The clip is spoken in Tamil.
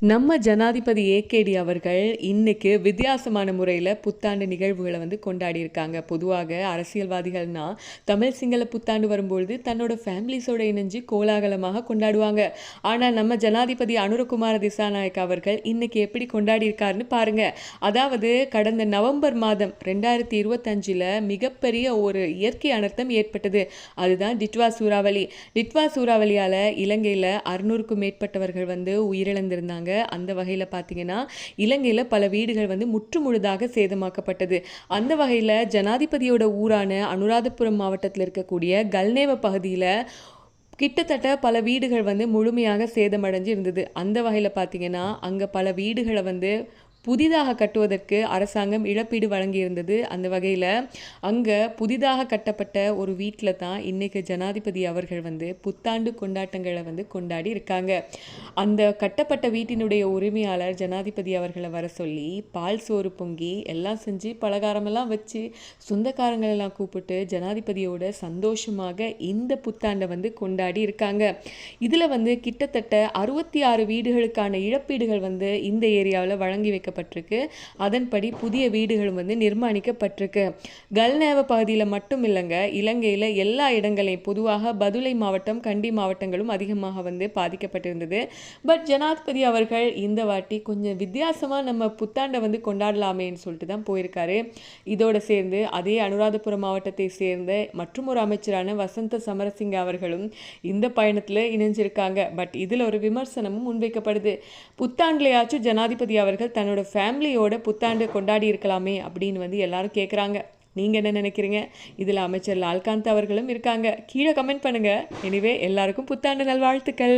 நம்ம ஜனாதிபதி ஏகேடி அவர்கள் இன்னைக்கு வித்தியாசமான முறையில் புத்தாண்டு நிகழ்வுகளை கொண்டாடி இருக்காங்க. பொதுவாக அரசியல்வாதிகள்னா தமிழ் சிங்கள புத்தாண்டு வரும்பொழுது தன்னோட ஃபேமிலிஸோட இணைஞ்சு கோலாகலமாக கொண்டாடுவாங்க. ஆனால் நம்ம ஜனாதிபதி அனுரகுமார திசாநாயக் அவர்கள் இன்னைக்கு எப்படி கொண்டாடி இருக்காருன்னு பாருங்க. அதாவது கடந்த நவம்பர் மாதம் 2025 மிகப்பெரிய ஒரு இயற்கை அனர்த்தம் ஏற்பட்டது. அதுதான் டிட்வா சூறாவளி. டிட்வா சூறாவளியால் இலங்கையில் 600க்கும் மேற்பட்டவர்கள் உயிரிழந்திருந்தாங்க. அந்த வகையில் பார்த்தீங்கன்னா இலங்கையில் பல வீடுகள் முற்றுமுழுதாக சேதமாக்கப்பட்டது. அந்த வகையில் ஜனாதிபதியோட ஊரான அனுராதபுரம் மாவட்டத்தில் இருக்கக்கூடிய கல்நேவ பகுதியில் கிட்டத்தட்ட பல வீடுகள் முழுமையாக சேதமடைஞ்சு இருந்தது. அந்த வகையில் பார்த்தீங்கன்னா அங்கே பல வீடுகளை புதிதாக கட்டுவதற்கு அரசாங்கம் இழப்பீடு வழங்கியிருந்தது. அந்த வகையில் அங்கே புதிதாக கட்டப்பட்ட ஒரு வீட்டில் தான் இன்றைக்கு ஜனாதிபதி அவர்கள் புத்தாண்டு கொண்டாட்டங்களை கொண்டாடி இருக்காங்க. அந்த கட்டப்பட்ட வீட்டினுடைய உரிமையாளர் ஜனாதிபதி அவர்களை வர சொல்லி பால் சோறு பொங்கி எல்லாம் செஞ்சு பலகாரமெல்லாம் வச்சு சொந்தக்காரங்களெல்லாம் கூப்பிட்டு ஜனாதிபதியோட சந்தோஷமாக இந்த புத்தாண்டை கொண்டாடி இருக்காங்க. இதில் கிட்டத்தட்ட 66 வீடுகளுக்கான இழப்பீடுகள் இந்த ஏரியாவில் வழங்கி வைக்கப்பட்டிருக்கு. அதன்படி புதிய வீடுகளும் நிர்மாணிக்கப்பட்டிருக்கு. கல்நேவ பகுதியில் மட்டும் இல்லைங்க, இலங்கையில் எல்லா இடங்களையும் பொதுவாக பதுளை மாவட்டம் கண்டி மாவட்டங்களும் அதிகமாக பாதிக்கப்பட்டிருந்தது. பட் ஜனாதிபதி அவர்கள் இந்த வாட்டி கொஞ்சம் வித்தியாசமாக நம்ம புத்தாண்டை கொண்டாடலாமேன்னு சொல்லிட்டு தான் போயிருக்காரு. இதோடு சேர்ந்து அதே அனுராதபுரம் மாவட்டத்தை சேர்ந்த மற்றும் ஒரு அமைச்சரான வசந்த சமரசிங்க அவர்களும் இந்த பயணத்தில் இணைஞ்சிருக்காங்க. பட் இதில் ஒரு விமர்சனமும் முன்வைக்கப்படுது. புத்தாண்டுலையாச்சும் ஜனாதிபதி அவர்கள் தன்னோட ஃபேமிலியோட புத்தாண்டு கொண்டாடி இருக்கலாமே அப்படின்னு எல்லாரும் கேட்குறாங்க. நீங்கள் என்ன நினைக்கிறீங்க? இதில் அமைச்சர் லால்காந்த் அவர்களும் இருக்காங்க. கீழே கமெண்ட் பண்ணுங்கள். எனிவே எல்லாருக்கும் புத்தாண்டு நல்வாழ்த்துக்கள்.